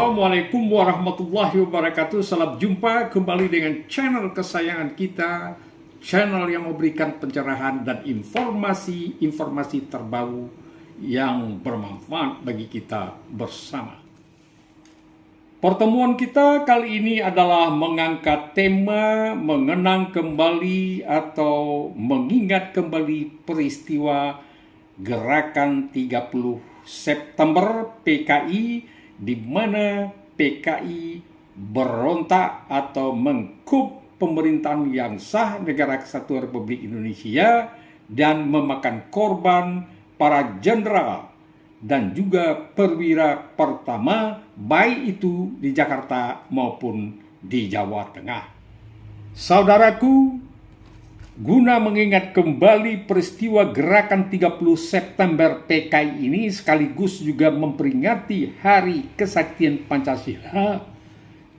Assalamualaikum warahmatullahi wabarakatuh. Salam jumpa kembali dengan channel kesayangan kita, channel yang memberikan pencerahan dan informasi terbaru yang bermanfaat bagi kita bersama. Pertemuan kita kali ini adalah mengangkat tema mengenang kembali atau mengingat kembali peristiwa Gerakan 30 September PKI, di mana PKI berontak atau mengkup pemerintahan yang sah Negara Kesatuan Republik Indonesia dan memakan korban para jenderal dan juga perwira pertama, baik itu di Jakarta maupun di Jawa Tengah. Saudaraku, guna mengingat kembali peristiwa Gerakan 30 September PKI ini sekaligus juga memperingati Hari Kesaktian Pancasila,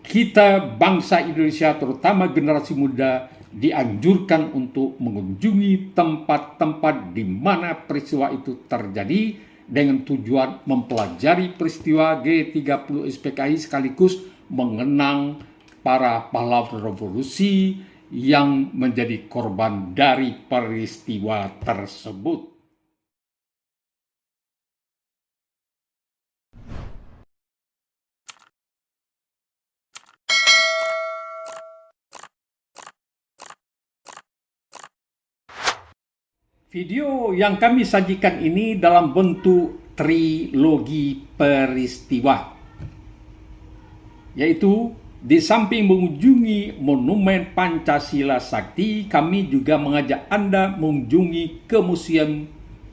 kita bangsa Indonesia terutama generasi muda dianjurkan untuk mengunjungi tempat-tempat di mana peristiwa itu terjadi dengan tujuan mempelajari peristiwa G30 SPKI sekaligus mengenang para pahlawan revolusi yang menjadi korban dari peristiwa tersebut. Video yang kami sajikan ini dalam bentuk trilogi peristiwa, yaitu di samping mengunjungi Monumen Pancasila Sakti, kami juga mengajak Anda mengunjungi ke Museum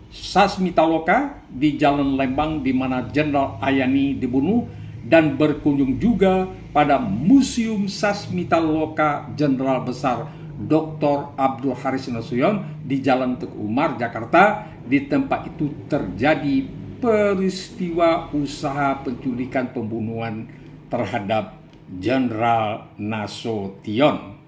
Sasmitaloka di Jalan Lembang di mana Jenderal Ayani dibunuh, dan berkunjung juga pada Museum Sasmitaloka Jenderal Besar Dr. Abdul Haris Nasution di Jalan Teguh Umar, Jakarta. Di tempat itu terjadi peristiwa usaha penculikan pembunuhan terhadap Jenderal Nasution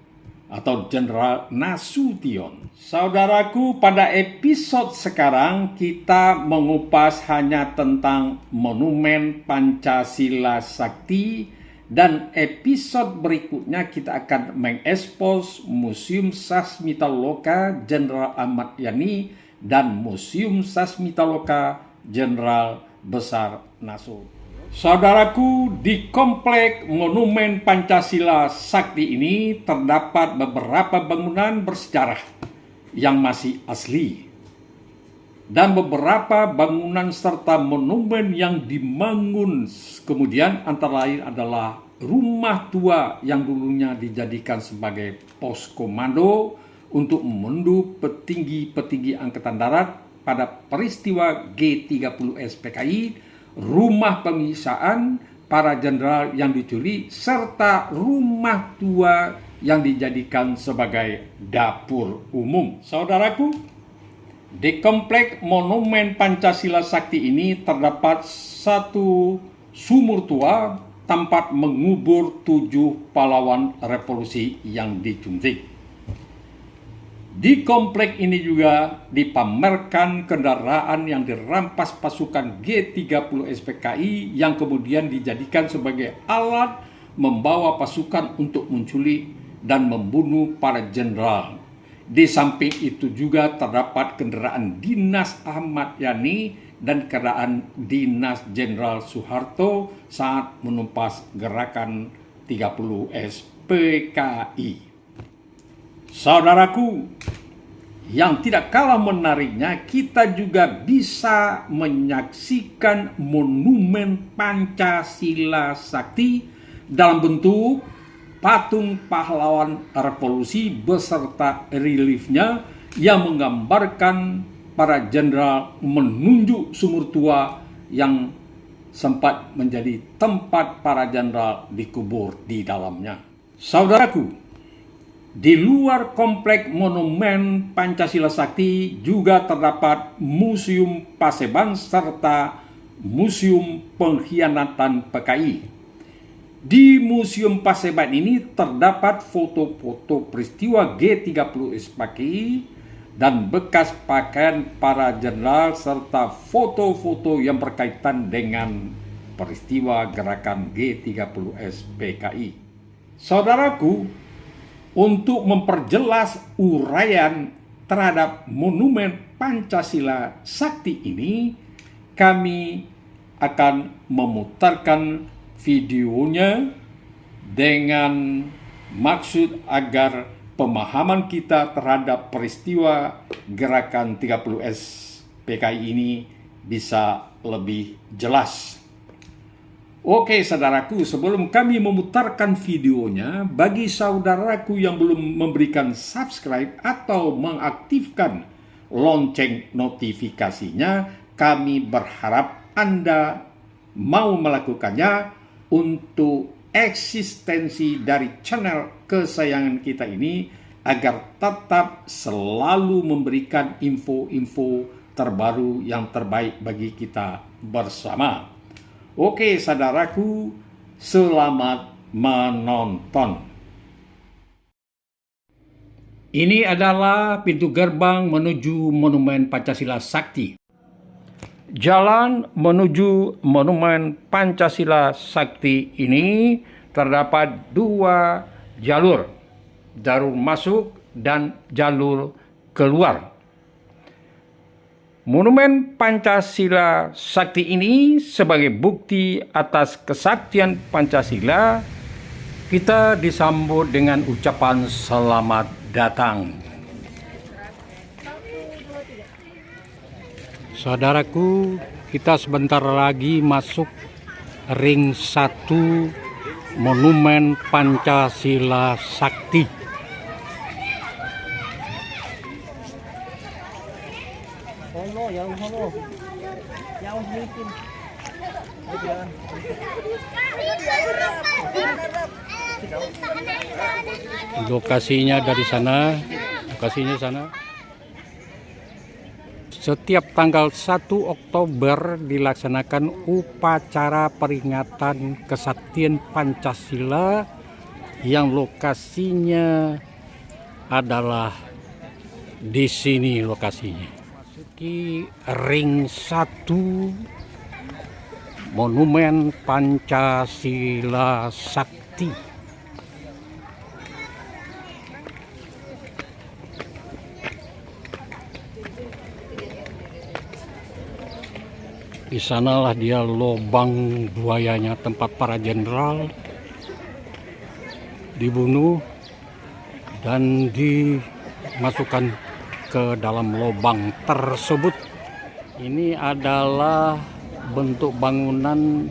atau Jenderal Nasution. Saudaraku, pada episode sekarang kita mengupas hanya tentang Monumen Pancasila Sakti, dan episode berikutnya kita akan mengekspos Museum Sasmitaloka Jenderal Ahmad Yani dan Museum Sasmitaloka Jenderal Besar Nasution. Saudaraku, di komplek Monumen Pancasila Sakti ini terdapat beberapa bangunan bersejarah yang masih asli dan beberapa bangunan serta monumen yang dibangun kemudian, antara lain adalah rumah tua yang dulunya dijadikan sebagai pos komando untuk memandu petinggi-petinggi Angkatan Darat pada peristiwa G30 SPKI, rumah pengisaan para jenderal yang diculik, serta rumah tua yang dijadikan sebagai dapur umum. Saudaraku, di komplek Monumen Pancasila Sakti ini terdapat satu sumur tua tempat mengubur 7 pahlawan revolusi yang disuntik. Di komplek ini juga dipamerkan kendaraan yang dirampas pasukan G30 SPKI yang kemudian dijadikan sebagai alat membawa pasukan untuk menculik dan membunuh para jenderal. Di samping itu juga terdapat kendaraan dinas Ahmad Yani dan kendaraan dinas Jenderal Soeharto saat menumpas Gerakan 30 SPKI. Saudaraku, yang tidak kalah menariknya, kita juga bisa menyaksikan Monumen Pancasila Sakti dalam bentuk patung pahlawan revolusi beserta reliefnya yang menggambarkan para jenderal menunjuk sumur tua yang sempat menjadi tempat para jenderal dikubur di dalamnya. Saudaraku, di luar komplek Monumen Pancasila Sakti juga terdapat Museum Paseban serta Museum Pengkhianatan PKI. Di Museum Paseban ini terdapat foto-foto peristiwa G30 SPKI dan bekas pakaian para jenderal serta foto-foto yang berkaitan dengan peristiwa gerakan G30S PKI. Saudaraku, untuk memperjelas uraian terhadap monumen Pancasila Sakti ini, kami akan memutarkan videonya dengan maksud agar pemahaman kita terhadap peristiwa gerakan 30S PKI ini bisa lebih jelas. Oke saudaraku, sebelum kami memutarkan videonya, bagi saudaraku yang belum memberikan subscribe atau mengaktifkan lonceng notifikasinya, kami berharap Anda mau melakukannya untuk eksistensi dari channel kesayangan kita ini agar tetap selalu memberikan info-info terbaru yang terbaik bagi kita bersama. Oke saudaraku, selamat menonton. Ini adalah pintu gerbang menuju Monumen Pancasila Sakti. Jalan menuju Monumen Pancasila Sakti ini terdapat dua jalur, jalur masuk dan jalur keluar. Monumen Pancasila Sakti ini sebagai bukti atas kesaktian Pancasila, kita disambut dengan ucapan selamat datang. Saudaraku, kita sebentar lagi masuk ring 1 Monumen Pancasila Sakti. Lokasinya dari sana, lokasinya sana. Setiap tanggal 1 Oktober dilaksanakan upacara peringatan kesaktian Pancasila yang lokasinya adalah di sini lokasinya. Masuki ring 1 Monumen Pancasila Sakti. Di sanalah dia lubang buayanya, tempat para jenderal dibunuh dan dimasukkan ke dalam lubang tersebut. Ini adalah bentuk bangunan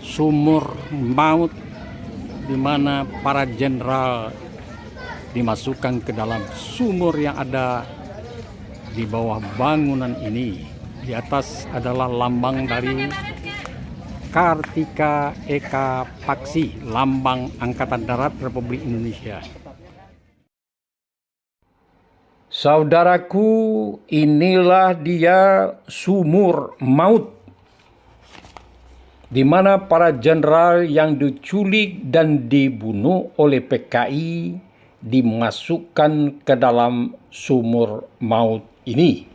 sumur maut di mana para jenderal dimasukkan ke dalam sumur yang ada di bawah bangunan ini. Di atas adalah lambang dari Kartika Eka Paksi, lambang Angkatan Darat Republik Indonesia. Saudaraku, inilah dia sumur maut di mana para jenderal yang diculik dan dibunuh oleh PKI dimasukkan ke dalam sumur maut ini.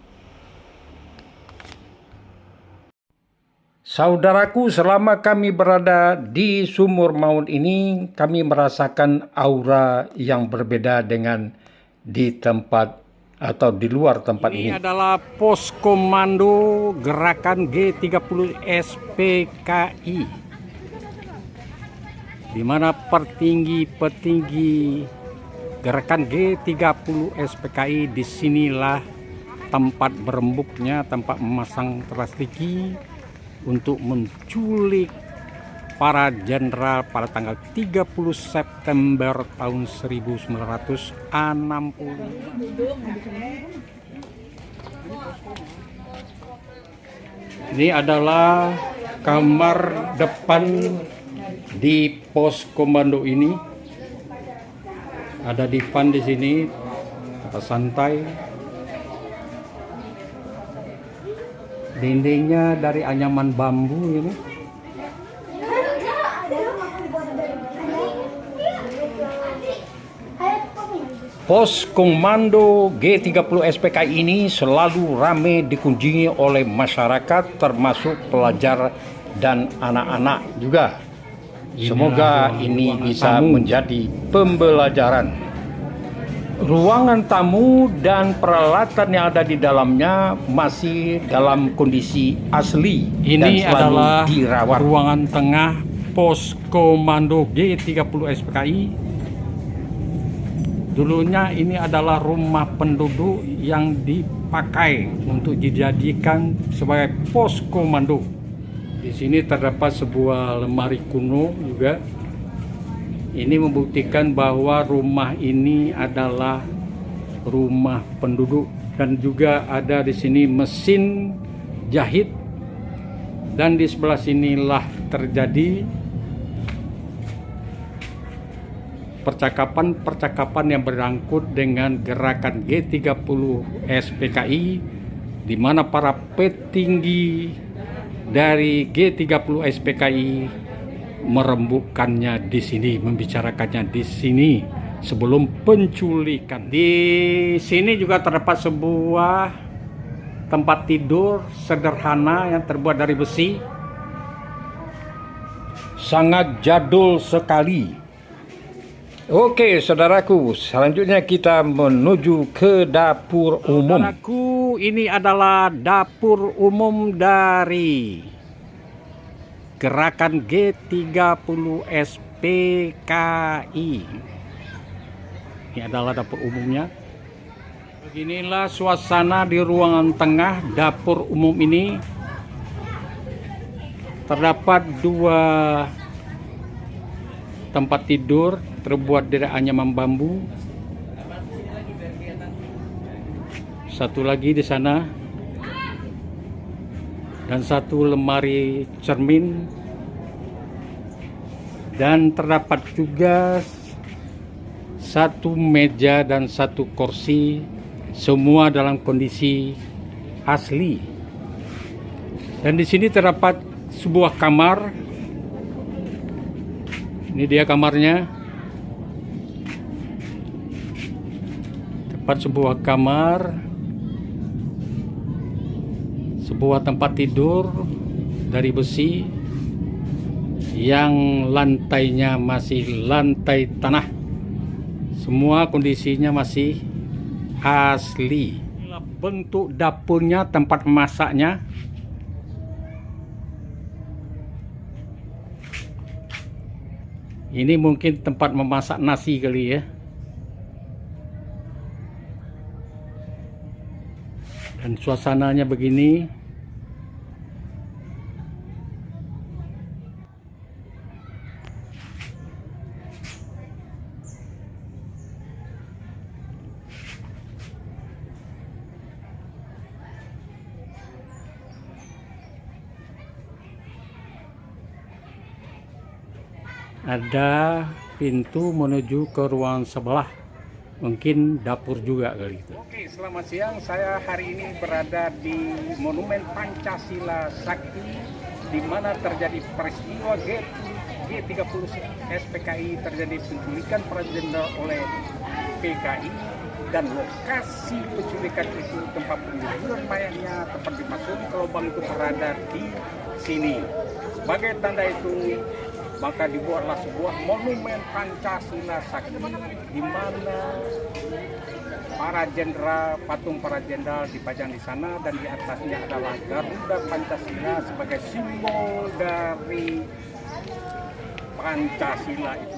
Saudaraku, selama kami berada di sumur maut ini, kami merasakan aura yang berbeda dengan di tempat atau di luar tempat ini. Ini adalah pos komando gerakan G30S PKI, di mana petinggi gerakan G30S PKI disinilah tempat berembuknya, tempat memasang strategi untuk menculik para jenderal pada tanggal 30 September tahun 1960. Ini adalah kamar depan di pos komando ini. Ada divan di sini, tempat santai. Dindingnya dari anyaman bambu ini. Pos Komando G30S PKI ini selalu ramai dikunjungi oleh masyarakat termasuk pelajar dan anak-anak juga. Semoga ini bisa menjadi pembelajaran. Ruangan tamu dan peralatan yang ada di dalamnya masih dalam kondisi asli. Ini dan adalah dirawat. ruangan tengah pos komando G30 SPKI. Dulunya ini adalah rumah penduduk yang dipakai untuk dijadikan sebagai pos komando. Di sini terdapat sebuah lemari kuno juga. Ini membuktikan bahwa rumah ini adalah rumah penduduk, dan juga ada di sini mesin jahit, dan di sebelah sinilah terjadi percakapan yang berangkut dengan gerakan G30 SPKI, di mana para petinggi dari G30 SPKI merembukkannya di sini, membicarakannya di sini sebelum penculikan. Di sini juga terdapat sebuah tempat tidur sederhana yang terbuat dari besi. Sangat jadul sekali. Oke, saudaraku, selanjutnya kita menuju ke dapur umum. Saudaraku, ini adalah dapur umum dari gerakan G30 SPKI. Ini adalah dapur umumnya. Beginilah suasana di ruangan tengah dapur umum ini. Terdapat dua tempat tidur terbuat dari anyaman bambu. Satu lagi di sana. Dan satu lemari cermin, dan terdapat juga satu meja dan satu kursi, semua dalam kondisi asli. Dan di sini terdapat sebuah kamar. Ini dia kamarnya. Terdapat sebuah kamar, sebuah tempat tidur dari besi yang lantainya masih lantai tanah. Semua kondisinya masih asli. Inilah bentuk dapurnya, tempat masaknya. Ini mungkin tempat memasak nasi kali ya. Dan suasananya begini. Ada pintu menuju ke ruang sebelah, mungkin dapur juga kali itu. Oke, selamat siang. Saya hari ini berada di Monumen Pancasila Sakti, di mana terjadi peristiwa G30 SPKI, terjadi penculikan para jenderal oleh PKI, dan lokasi penculikan itu, tempat penguburan mayatnya, tempat dimasuki ke lubang itu berada di sini. Sebagai tanda itu, maka dibuatlah sebuah monumen Pancasila Sakti, di mana para jenderal, patung para jenderal dipajang di sana, dan di atasnya adalah Garuda Pancasila sebagai simbol dari Pancasila itu.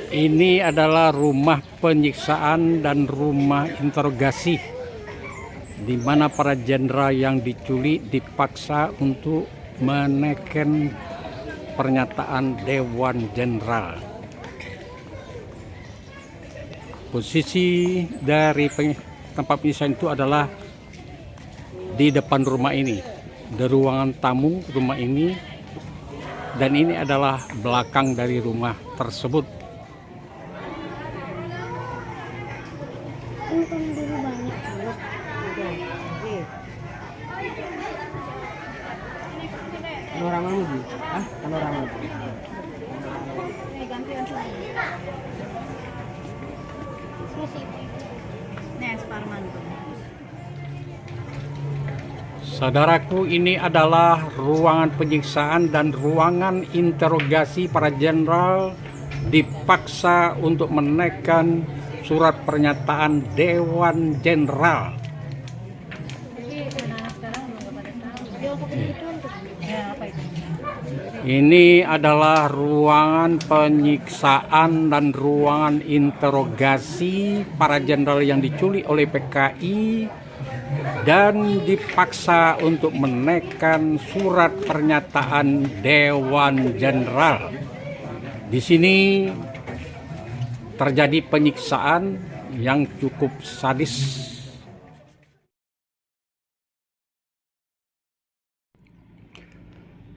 Ini adalah rumah penyiksaan dan rumah interogasi, di mana para jenderal yang diculik dipaksa untuk meneken pernyataan Dewan Jenderal. Posisi dari tempat penyiksaan itu adalah di depan rumah ini, di ruangan tamu rumah ini, dan ini adalah belakang dari rumah tersebut. Panoraman lagi, panoraman. Saudaraku, ini adalah ruangan penyiksaan dan ruangan interogasi para jenderal dipaksa untuk menaikkan surat pernyataan Dewan Jenderal. Ini adalah ruangan penyiksaan dan ruangan interogasi para jenderal yang diculik oleh PKI dan dipaksa untuk menaikkan surat pernyataan Dewan Jenderal. Di sini terjadi penyiksaan yang cukup sadis.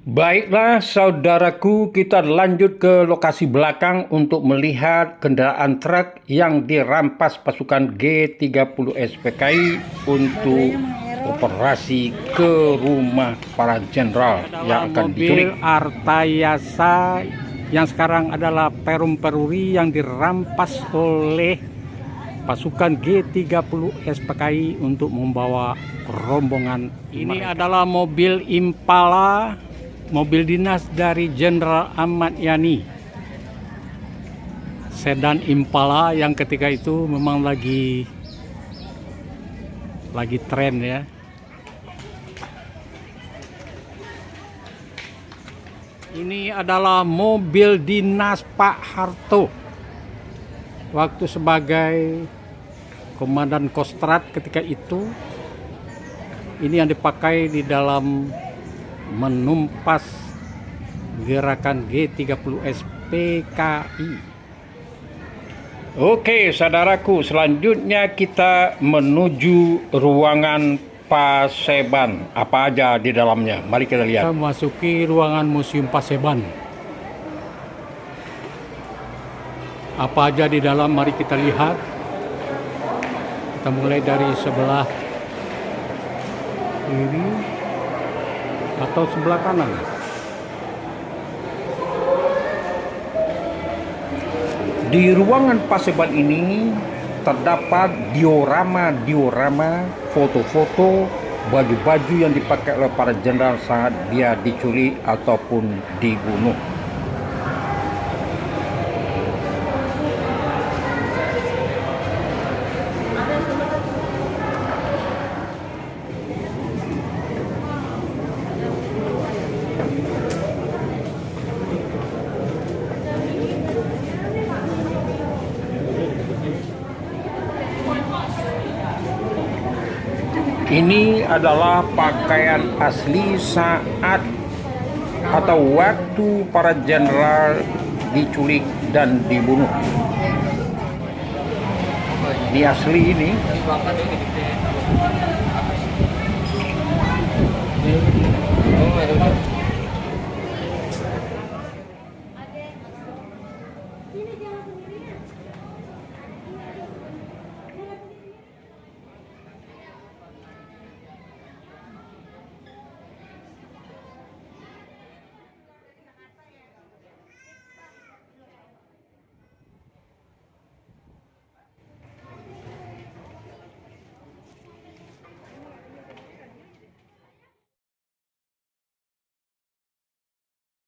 Baiklah saudaraku, kita lanjut ke lokasi belakang untuk melihat kendaraan truk yang dirampas pasukan G30 SPKI untuk operasi ke rumah para jenderal yang akan diculik. Mobil Artayasa yang sekarang adalah Perum Peruri yang dirampas oleh pasukan G30 SPKI untuk membawa rombongan. Ini adalah mobil Impala, mobil dinas dari Jenderal Ahmad Yani. Sedan Impala yang ketika itu memang lagi tren ya. Ini adalah mobil dinas Pak Harto waktu sebagai komandan Kostrad ketika itu. Ini yang dipakai di dalam menumpas gerakan G30 SPKI. Oke saudaraku, selanjutnya kita menuju ruangan Paseban. Apa aja di dalamnya? Mari kita lihat. Kita memasuki ruangan Museum Paseban. Apa aja di dalam, mari kita lihat. Kita mulai dari sebelah kiri atau sebelah kanan. Di ruangan Paseban ini terdapat diorama, foto-foto, baju-baju yang dipakai oleh para jenderal saat dia diculik ataupun dibunuh. Ini adalah pakaian asli saat atau waktu para jenderal diculik dan dibunuh. Di asli ini